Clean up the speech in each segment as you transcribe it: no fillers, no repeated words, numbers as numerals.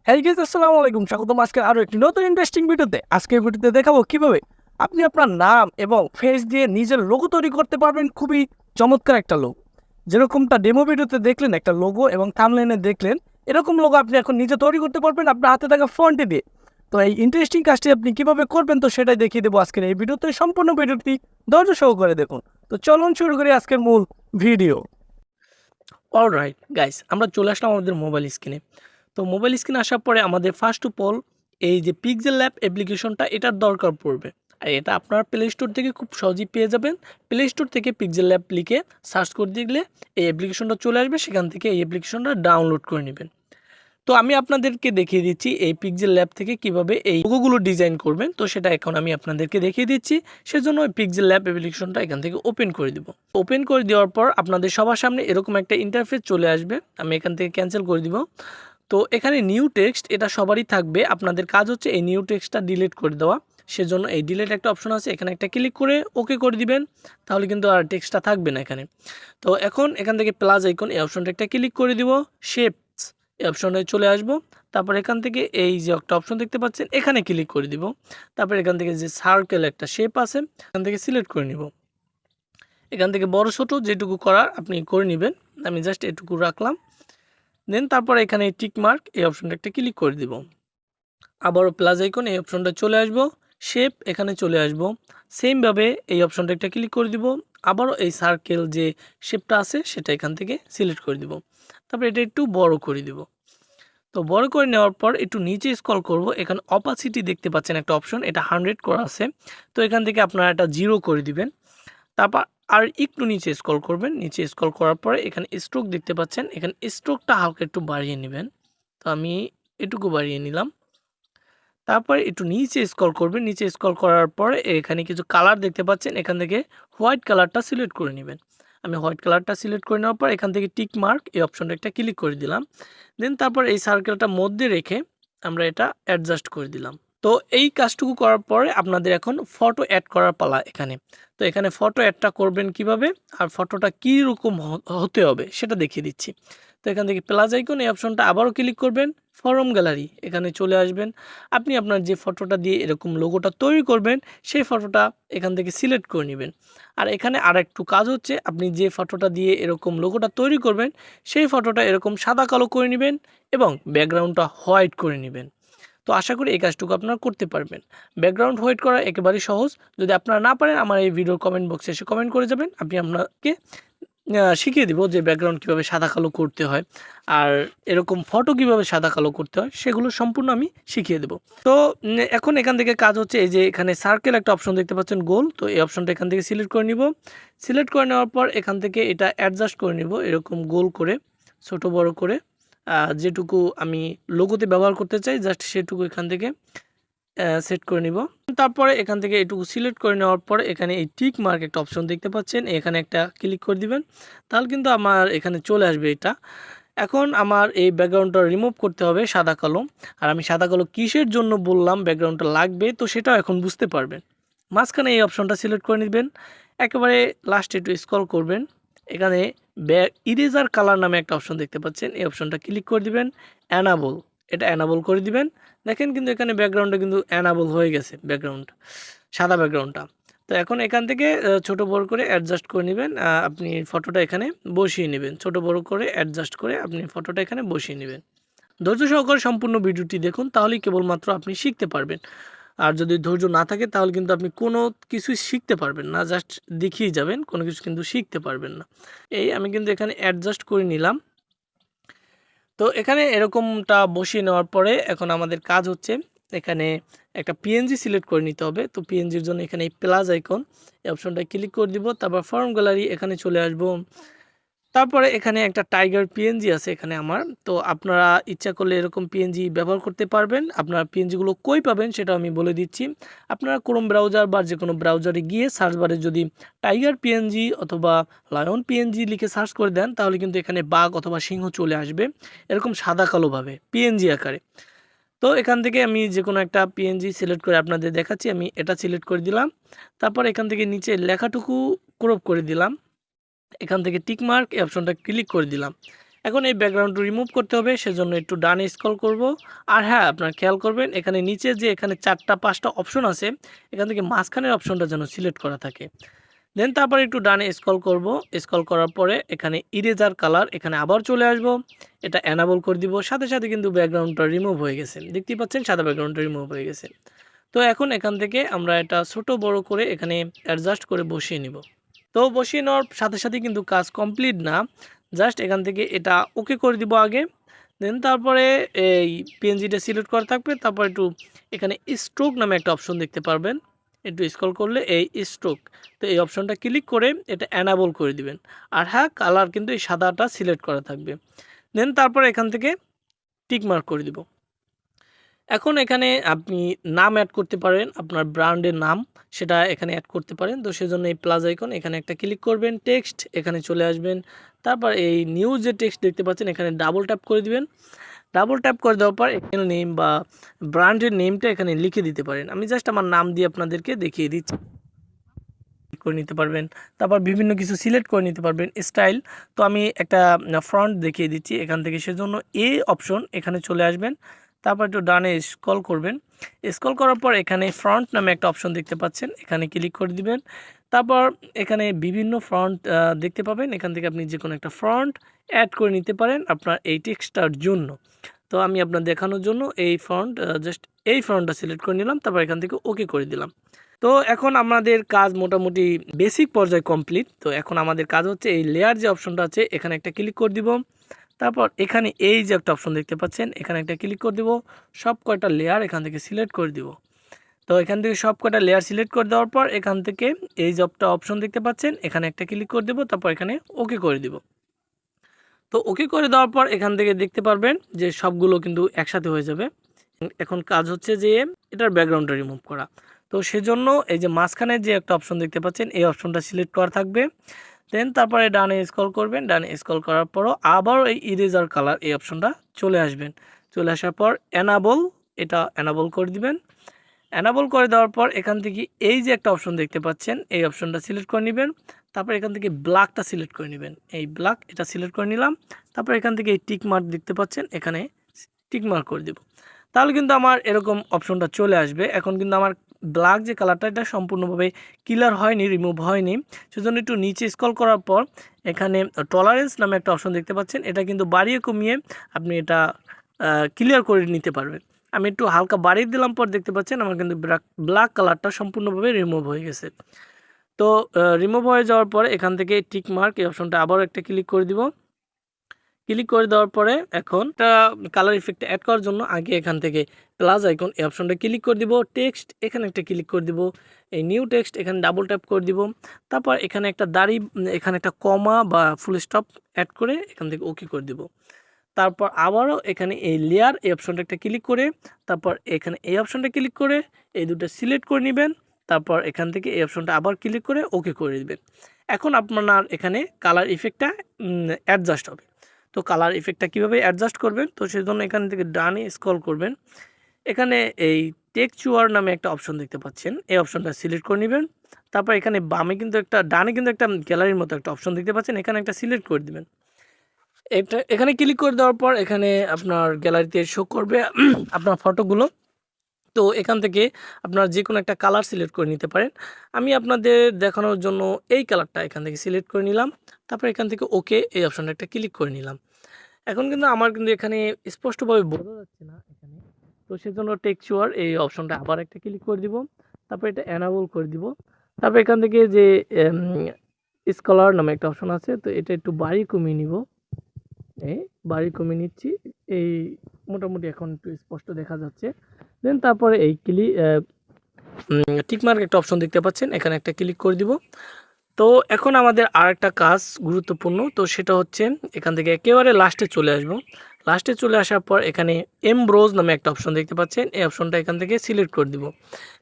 হ্যাঁ গাইস, আসসালামু আলাইকুম। স্বাগতম আজকে আরো একটি নতুন ইন্টারেস্টিং ভিডিওতে। আজকের ভিডিওতে দেখাবো কিভাবে আপনি আপনার নাম এবং ফেস দিয়ে নিজের লোগো তৈরি করতে পারবেন। খুবই চমৎকার একটা লোগো, যেরকমটা ডেমো ভিডিওতে দেখলেন একটা লোগো এবং থাম্বনেইলে দেখলেন, এরকম লোগো আপনি এখন নিজে তৈরি করতে পারবেন আপনার হাতে থাকা ফন্টে দিয়ে। তো এই ইন্টারেস্টিং কাজটি আপনি কিভাবে করবেন তো সেটাই দেখিয়ে দেবো আজকের এই ভিডিওতে। সম্পূর্ণ ভিডিওটি ধৈর্য সহকারে দেখুন। তো চলুন শুরু করি আজকের মূল ভিডিও। অলরাইট গাইস, আমরা চলে আসলাম আমাদের মোবাইল স্ক্রিনে। তো মোবাইল স্ক্রিনে আসার পরে আমাদের ফার্স্ট অফ অল এই যে পিক্সেল ল্যাব অ্যাপ্লিকেশনটা এটার দরকার পড়বে। আর এটা আপনার প্লে স্টোর থেকে খুব সহজেই পেয়ে যাবেন। প্লে স্টোর থেকে পিক্সেল ল্যাব লিখে সার্চ করে দিলে এই অ্যাপ্লিকেশনটা চলে আসবে, সেখান থেকে এই অ্যাপ্লিকেশনটা ডাউনলোড করে নেবেন। তো আমি আপনাদেরকে দেখিয়ে দিচ্ছি এই পিক্সেল ল্যাব থেকে কিভাবে এই লোগোগুলো ডিজাইন করবেন। তো সেটা এখন আমি আপনাদেরকে দেখিয়ে দিচ্ছি। সেজন্য পিক্সেল ল্যাব অ্যাপ্লিকেশনটা এখান থেকে ওপেন করে দিব। ওপেন করে দেওয়ার পর আপনাদের সবার সামনে এরকম একটা ইন্টারফেস চলে আসবে। আমি এখান থেকে ক্যান্সেল করে দিব। তো এখানে নিউ টেক্সট এটা সবারই থাকবে। আপনাদের কাজ হচ্ছে এই নিউ টেক্সটটা ডিলিট করে দেওয়া। সেজন্য এই ডিলিট একটা অপশন আছে, এখানে একটা ক্লিক করে ওকে করে দিবেন। তাহলে কিন্তু আর টেক্সটটা থাকবে না এখানে। তো এখন এখান থেকে প্লাস আইকন এই অপশনটা একটা ক্লিক করে দিব। শেপস এই অপশনে চলে আসব। তারপর এখান থেকে এই যে একটা অপশন দেখতে পাচ্ছেন এখানে ক্লিক করে দিব। তারপর এখান থেকে যে সার্কেল একটা শেপ আছে এখান থেকে সিলেক্ট করে নিব। এখান থেকে বড় ছোট যেটুকু করার আপনি করে নেবেন। আমি জাস্ট এটুকু রাখলাম। দেন তারপর এখানে টিক মার্ক এই অপশনটা একটা ক্লিক করে দিব। আবারও প্লাস আইকন এই অপশনটা চলে আসব। শেপ এখানে চলে আসব। সেমভাবে এই অপশনটা একটা ক্লিক করে দিব। আবারও এই সার্কেল যে শেপটা আছে সেটা এখান থেকে সিলেক্ট করে দিব। তারপর এটা একটু বড় করে দিব। তো বড় করে নেওয়ার পর একটু নিচে স্ক্রল করব। এখানে অপাসিটি দেখতে পাচ্ছেন একটা অপশন, এটা 100 করা আছে। তো এখান থেকে আপনারা এটা 0 করে দিবেন। তারপর আর একটু নিচে স্ক্রল করবেন। নিচে স্ক্রল করার পরে এখানে স্ট্রোক দেখতে পাচ্ছেন, এখানে স্ট্রোকটা হালকা একটু বাড়িয়ে নেবেন। তো আমি এটুকু বাড়িয়ে নিলাম। তারপর একটু নিচে স্ক্রল করবেন। নিচে স্ক্রল করার পরে এখানে কিছু কালার দেখতে পাচ্ছেন, এখান থেকে হোয়াইট কালারটা সিলেক্ট করে নেবেন। আমি হোয়াইট কালারটা সিলেক্ট করে নেওয়ার পর এখান থেকে টিক মার্ক এই অপশনটা একটা ক্লিক করে দিলাম। দেন তারপর এই সার্কেলটা মধ্যে রেখে আমরা এটা অ্যাডজাস্ট করে দিলাম। তো এই কাজটুকু করার পরে আপনাদের এখন ফটো অ্যাড করার পালা এখানে। তো এখানে ফটো অ্যাডটা করবেন কিভাবে আর ফটোটা কীরকম হতে হবে সেটা দেখিয়ে দিচ্ছি। তো এখান থেকে প্লাস আইকন এই অপশনটা আবারও ক্লিক করবেন। ফরম গ্যালারি এখানে চলে আসবেন। আপনি আপনার যে ফটোটা দিয়ে এরকম লোগোটা তৈরি করবেন সেই ফটোটা এখান থেকে সিলেক্ট করে নেবেন। আর এখানে আর একটু কাজ হচ্ছে, আপনি যে ফটোটা দিয়ে এরকম লোগোটা তৈরি করবেন সেই ফটোটা এরকম সাদা কালো করে নেবেন এবং ব্যাকগ্রাউন্ডটা হোয়াইট করে নেবেন। তো আশা করি এই কাজটুকু আপনারা করতে পারবেন। ব্যাকগ্রাউন্ড হোয়াইট করা একেবারেই সহজ। যদি আপনারা না পারেন আমার এই ভিডিওর কমেন্ট বক্সে এসে কমেন্ট করে যাবেন, আমি আপনাকে শিখিয়ে দিব যে ব্যাকগ্রাউন্ড কীভাবে সাদা কালো করতে হয় আর এরকম ফটো কীভাবে সাদা কালো করতে হয় সেগুলো সম্পূর্ণ আমি শিখিয়ে দেব। তো এখন এখান থেকে কাজ হচ্ছে এই যে এখানে সার্কেল একটা অপশন দেখতে পাচ্ছেন গোল, তো এই অপশনটা এখান থেকে সিলেক্ট করে নিব। সিলেক্ট করে নেওয়ার পর এখান থেকে এটা অ্যাডজাস্ট করে নিব এরকম গোল করে, ছোট বড় করে যেটুকু আমি লোগোতে ব্যবহার করতে চাই জাস্ট সেটুকু এখান থেকে সেট করে নিব। তারপরে এখান থেকে এটুকু সিলেক্ট করে নেওয়ার পরে এখানে এই টিক মার্ক একটা অপশন দেখতে পাচ্ছেন, এখানে একটা ক্লিক করে দিবেন। তাহলে কিন্তু আমার এখানে চলে আসবে এটা। এখন আমার এই ব্যাকগ্রাউন্ডটা রিমুভ করতে হবে সাদা কালো। আর আমি সাদা কালো কিসের জন্য বললাম ব্যাকগ্রাউন্ডটা লাগবে তো সেটাও এখন বুঝতে পারবেন। মাঝখানে এই অপশনটা সিলেক্ট করে নেবেন। একেবারে লাস্টে একটু স্ক্রল করবেন। এখানে ইরেজার কালার নামে একটা অপশন দেখতে পাচ্ছেন, এই অপশনটা ক্লিক করে দিবেন। অ্যানাবল এটা অ্যানাবল করে দিবেন। দেখেন কিন্তু এখানে ব্যাকগ্রাউন্ডটা কিন্তু অ্যানাবল হয়ে গেছে, ব্যাকগ্রাউন্ড সাদা ব্যাকগ্রাউন্ডটা। তো এখন এখান থেকে ছোট বড় করে অ্যাডজাস্ট করে নেবেন। আপনি ফটোটা এখানে বসিয়ে নেবেন, ছোট বড় করে অ্যাডজাস্ট করে আপনি ফটোটা এখানে বসিয়ে নেবেন। ধৈর্য সহকারে সম্পূর্ণ ভিডিওটি দেখুন, তাহলেই কেবলমাত্র আপনি শিখতে পারবেন। আর যদি ধৈর্য না থাকে তাহলে কিন্তু আপনি কোনো কিছুই শিখতে পারবেন না, জাস্ট দেখিয়ে যাবেন, কোনো কিছু কিন্তু শিখতে পারবেন না। এই আমি কিন্তু এখানে অ্যাডজাস্ট করে নিলাম। তো এখানে এরকমটা বসিয়ে নেওয়ার পরে এখন আমাদের কাজ হচ্ছে এখানে একটা পিএনজি সিলেক্ট করে নিতে হবে। তো পিএনজির জন্য এখানে এই প্লাস আইকন এই অপশনটা ক্লিক করে দিব। তারপর ফর্ম গ্যালারি এখানে চলে আসব। তারপরে এখানে একটা টাইগার পিএনজি আছে এখানে আমার। তো আপনারা ইচ্ছা করলে এরকম পিএনজি ব্যবহার করতে পারবেন। আপনারা পিএনজিগুলো কই পাবেন সেটা আমি বলে দিচ্ছি। আপনারা ক্রোম ব্রাউজার বা যে কোনো ব্রাউজারে গিয়ে সার্চ বারে যদি টাইগার পিএনজি অথবা লায়ন পিএনজি লিখে সার্চ করে দেন তাহলে কিন্তু এখানে বাঘ অথবা সিংহ চলে আসবে এরকম সাদা কালোভাবে পিএনজি আকারে। তো এখান থেকে আমি যে কোনো একটা পিএনজি সিলেক্ট করে আপনাদের দেখাচ্ছি। আমি এটা সিলেক্ট করে দিলাম। তারপর এখান থেকে নিচে লেখাটুকু ক্রপ করে দিলাম। এখান থেকে টিক মার্ক এই অপশনটা ক্লিক করে দিলাম। এখন এই ব্যাকগ্রাউন্ড রিমুভ করতে হবে, সেজন্য একটু ডানে স্ক্রল করব। আর হ্যাঁ, আপনারা খেয়াল করবেন এখানে নিচে যে এখানে 4টা 5টা অপশন আছে, এখান থেকে মাঝখানের অপশনটা যেন সিলেক্ট করা থাকে। দেন তারপরে একটু ডানে স্ক্রল করব। স্ক্রল করার পরে এখানে ইরেজার কালার, এখানে আবার চলে আসব, এটা এনাবল করে দিব। সাথে সাথে কিন্তু ব্যাকগ্রাউন্ডটা রিমুভ হয়ে গেছে, দেখতেই পাচ্ছেন সাদা ব্যাকগ্রাউন্ডটা রিমুভ হয়ে গেছে। তো এখন এখান থেকে আমরা এটা ছোট বড় করে এখানে অ্যাডজাস্ট করে বসিয়ে নিব। তো বসিয়ে নেওয়ার সাথে সাথে কিন্তু কাজ কমপ্লিট না, জাস্ট এখান থেকে এটা ওকে করে দিব আগে। দেন তারপরে এই পিএনজিটা সিলেক্ট করা থাকবে, তারপর একটু এখানে স্ট্রোক নামে একটা অপশন দেখতে পারবেন, একটু স্ক্রল করলে এই স্ট্রোক, তো এই অপশনটা ক্লিক করে এটা এনাবল করে দিবেন। আর হ্যাঁ, কালার কিন্তু এই সাদাটা সিলেক্ট করা থাকবে। দেন তারপর এখান থেকে টিক মার্ক করে দিব। এখন এখানে আপনি নাম অ্যাড করতে পারেন, আপনার ব্র্যান্ডের নাম সেটা এখানে অ্যাড করতে পারেন। তো সেজন্য এই প্লাস আইকন এখানে একটা ক্লিক করবেন, টেক্সট এখানে চলে আসবেন, তারপর এই নিউ যে টেক্সট দেখতে পাচ্ছেন এখানে ডাবল ট্যাপ করে দিবেন। ডাবল ট্যাপ করে দেওয়ার পর এখানে নেম বা ব্র্যান্ডের নেমটা এখানে লিখে দিতে পারেন। আমি জাস্ট আমার নাম দিয়ে আপনাদেরকে দেখিয়ে দিচ্ছি, করে নিতে পারবেন। তারপর বিভিন্ন কিছু সিলেক্ট করে নিতে পারবেন, স্টাইল। তো আমি একটা ফ্রন্ট দেখিয়ে দিচ্ছি এখান থেকে, সেজন্য এই অপশন এখানে চলে আসবেন, তারপর একটু ডানে স্ক্রল করবেন। স্ক্রল করার পর এখানে ফ্রন্ট নামে একটা অপশন দেখতে পাচ্ছেন, এখানে ক্লিক করে দিবেন। তারপর এখানে বিভিন্ন ফ্রন্ট দেখতে পাবেন, এখান থেকে আপনি যে কোনো একটা ফ্রন্ট অ্যাড করে নিতে পারেন আপনার এই টেক্সটটার জন্য। তো আমি আপনার দেখানোর জন্য এই ফ্রন্ট জাস্ট এই ফ্রন্টটা সিলেক্ট করে নিলাম, তারপর এখান থেকে ওকে করে দিলাম। তো এখন আমাদের কাজ মোটামুটি বেসিক পর্যায়ে কমপ্লিট। তো এখন আমাদের কাজ হচ্ছে এই লেয়ার যে অপশনটা আছে এখানে একটা ক্লিক করে দিব, তারপর এখানে এই যে একটা অপশন দেখতে পাচ্ছেন এখানে একটা ক্লিক করে দিব, সব কয়টা লেয়ার এখান থেকে সিলেক্ট করে দিব। তো এখান থেকে সব কয়টা লেয়ার সিলেক্ট করে দেওয়ার পর এখান থেকে এই যে একটা অপশন দেখতে পাচ্ছেন এখানে একটা ক্লিক করে দেব, তারপর এখানে ওকে করে দিব। তো ওকে করে দেওয়ার পর এখান থেকে দেখতে পারবেন যে সবগুলো কিন্তু একসাথে হয়ে যাবে। এখন কাজ হচ্ছে যে এটার ব্যাকগ্রাউন্ডটা রিমুভ করা। তো সেজন্য এই যে মাঝখানে যে একটা অপশন দেখতে পাচ্ছেন এই অপশনটা সিলেক্ট করা থাকবে। দেন তারপরে ডানে স্ক্রল করবেন, ডানে স্ক্রল করার পরও আবারও এই ইরেজার কালার এই অপশনটা চলে আসবেন। চলে আসার পর এনাবল, এটা এনাবল করে দিবেন। এনাবল করে দেওয়ার পর এখান থেকে এই যে একটা অপশন দেখতে পাচ্ছেন এই অপশনটা সিলেক্ট করে নেবেন। তারপর এখান থেকে ব্ল্যাকটা সিলেক্ট করে নেবেন, এই ব্ল্যাক এটা সিলেক্ট করে নিলাম। তারপর এখান থেকে এই টিক মার্ক দেখতে পাচ্ছেন এখানে টিক মার্ক করে দেব। তাহলে কিন্তু আমার এরকম অপশনটা চলে আসবে। এখন কিন্তু আমার ব্ল্যাক যে কালারটা এটা সম্পূর্ণভাবে ক্লিয়ার হয়নি, রিমুভ হয়নি। সেজন্য একটু নিচে স্ক্রল করার পর এখানে টলারেন্স নামে একটা অপশন দেখতে পাচ্ছেন, এটা কিন্তু বাড়িয়ে কমিয়ে আপনি এটা ক্লিয়ার করে নিতে পারবেন। আমি একটু হালকা বাড়িয়ে দিলাম পর দেখতে পাচ্ছেন আমার কিন্তু ব্ল্যাক কালারটা সম্পূর্ণভাবে রিমুভ হয়ে গেছে। তো রিমুভ হয়ে যাওয়ার পর এখান থেকে টিক মার্ক এই অপশনটা আবারও একটা ক্লিক করে দিব। ক্লিক করে দেওয়ার পরে এখন একটা কালার ইফেক্ট অ্যাড করার জন্য আগে এখান থেকে প্লাস আইকন এই অপশনটা ক্লিক করে দিব, টেক্সট এখানে একটা ক্লিক করে দিব, এই নিউ টেক্সট এখানে ডাবল ট্যাপ করে দিব। তারপর এখানে একটা দাড়ি, এখানে একটা কমা বা ফুল স্টপ অ্যাড করে এখান থেকে ওকে করে দিব। তারপর আবারও এখানে এই লেয়ার এই অপশনটা একটা ক্লিক করে তারপর এখানে এই অপশনটা ক্লিক করে এই দুটো সিলেক্ট করে নেবেন। তারপর এখান থেকে এই অপশনটা আবার ক্লিক করে ওকে করে দিবেন। এখন আপনার এখানে কালার ইফেক্টটা অ্যাডজাস্ট হবে। তো কালার ইফেক্টটা কীভাবে অ্যাডজাস্ট করবেন, তো সেই জন্য এখান থেকে ডানে স্ক্রল করবেন, এখানে এই টেক্সচার নামে একটা অপশন দেখতে পাচ্ছেন এই অপশনটা সিলেক্ট করে নেবেন। তারপর এখানে বামে কিন্তু একটা, ডানে কিন্তু একটা গ্যালারির মতো একটা অপশন দেখতে পাচ্ছেন, এখানে একটা সিলেক্ট করে দিবেন। এটা এখানে ক্লিক করে দেওয়ার পর এখানে আপনার গ্যালারিতে শো করবে আপনার ফটোগুলো। তো এখান থেকে আপনার যে কোনো একটা কালার সিলেক্ট করে নিতে পারেন। আমি আপনাদের দেখানোর জন্য এই কালারটা এখান থেকে সিলেক্ট করে নিলাম। তারপর এখান থেকে ওকে এই অপশনটা একটা ক্লিক করে নিলাম। এখন কিন্তু আমার কিন্তু এখানে স্পষ্টভাবে বোঝা যাচ্ছে না এখানে, তো সেজন্য টেক্সচার এই অপশনটা আবার একটা ক্লিক করে দিব। তারপর এটা এনাবল করে দিব। তারপর এখান থেকে যে স্কলার নামে একটা অপশন আছে, তো এটা একটু বাড়ি কমিয়ে নিব, এই বাড়ি কমিয়ে নিচ্ছি। এই মোটামুটি এখন একটু স্পষ্ট দেখা যাচ্ছে। দেন তারপরে এই টিকমার্ক একটা অপশন দেখতে পাচ্ছেন, এখানে একটা ক্লিক করে দিব। তো এখন আমাদের আর একটা কাজ গুরুত্বপূর্ণ, তো সেটা হচ্ছে এখান থেকে একেবারে লাস্টে চলে আসব। লাস্টে চলে আসার পর এখানে এমব্রোজ নামে একটা অপশন দেখতে পাচ্ছেন, এই অপশনটা এখান থেকে সিলেক্ট করে দিব।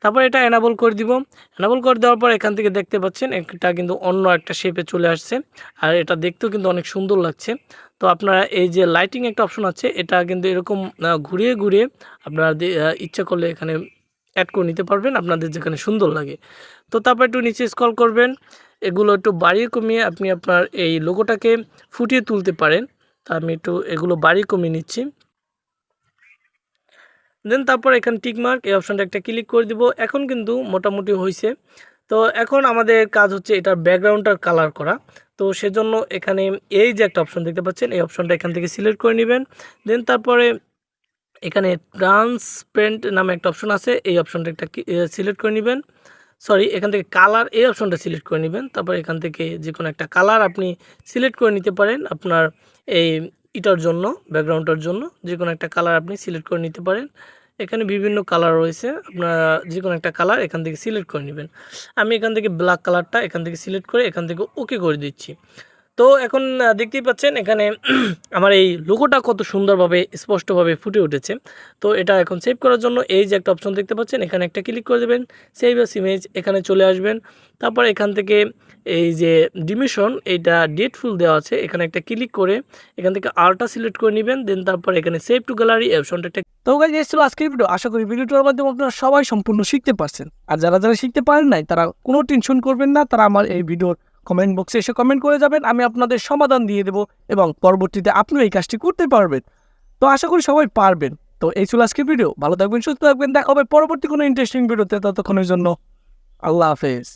তারপর এটা এনাবল করে দিব। এনাবল করে দেওয়ার পর এখান থেকে দেখতে পাচ্ছেন এটা কিন্তু অন্য একটা শেপে চলে আসছে, আর এটা দেখতেও কিন্তু অনেক সুন্দর লাগছে। তো আপনারা এই যে লাইটিং একটা অপশন আছে এটা কিন্তু এরকম ঘুরিয়ে ঘুরিয়ে আপনারা ইচ্ছা করলে এখানে অ্যাড করে নিতে পারবেন আপনাদের যেখানে সুন্দর লাগে। তো তারপর একটু নিচে স্ক্রল করবেন, এগুলো একটু বাড়িয়ে কমিয়ে আপনি আপনার এই লোগোটাকে ফুটিয়ে তুলতে পারেন। তা আমি একটু এগুলো বাড়ি কমিয়ে নিচ্ছি। দেন তারপর এখানে টিক মার্ক এই অপশনটা একটা ক্লিক করে দিব। এখন কিন্তু মোটামুটি হয়েছে। তো এখন আমাদের কাজ হচ্ছে এটার ব্যাকগ্রাউন্ডটার কালার করা। তো সেজন্য এখানে এই যে একটা অপশন দেখতে পাচ্ছেন, এই অপশনটা এখান থেকে সিলেক্ট করে নেবেন। দেন তারপরে এখানে ট্রান্সপারেন্ট নামে একটা অপশন আছে, এই অপশনটা একটা সিলেক্ট করে নেবেন। সরি, এখান থেকে কালার এই অপশনটা সিলেক্ট করে নেবেন। তারপর এখান থেকে যে কোনো একটা কালার আপনি সিলেক্ট করে নিতে পারেন আপনার এই এটার জন্য, ব্যাকগ্রাউন্ডটার জন্য যে কোনো একটা কালার আপনি সিলেক্ট করে নিতে পারেন। এখানে বিভিন্ন কালার রয়েছে, আপনারা যে কোনো একটা কালার এখান থেকে সিলেক্ট করে নেবেন। আমি এখান থেকে ব্ল্যাক কালারটা এখান থেকে সিলেক্ট করে এখান থেকে ওকে করে দিচ্ছি। তো এখন দেখতেই পাচ্ছেন এখানে আমার এই লোগোটা কত সুন্দরভাবে স্পষ্টভাবে ফুটে উঠেছে। তো এটা এখন সেভ করার জন্য এই যে একটা অপশন দেখতে পাচ্ছেন, এখানে একটা ক্লিক করে দেবেন, সেভ এস ইমেজ, এখানে চলে আসবেন। তারপর এখান থেকে এই যে ডিমিশন এইটা ডেটফুল দেওয়া আছে, এখানে একটা ক্লিক করে এখান থেকে আলটা সিলেক্ট করে নেবেন। দেন তারপর এখানে সেভ টু গ্যালারি অপশনটা একটা। তো গাইস, এই ছিল আজকের ভিডিও। আশা করি ভিডিওটার মাধ্যমে আপনারা সবাই সম্পূর্ণ শিখতে পারছেন। আর যারা যারা শিখতে পারেন নাই তারা কোনো টেনশন করবেন না, তারা আমার এই ভিডিওর কমেন্ট বক্সে এসে কমেন্ট করে যাবেন, আমি আপনাদের সমাধান দিয়ে দেবো এবং পরবর্তীতে আপনিও এই কাজটি করতে পারবেন। তো আশা করি সবাই পারবেন। তো এই ছিল আজকের ভিডিও। ভালো থাকবেন, সুস্থ থাকবেন, দেখা হবে পরবর্তী কোনো ইন্টারেস্টিং ভিডিওতে। ততক্ষণের জন্য আল্লাহ হাফেজ।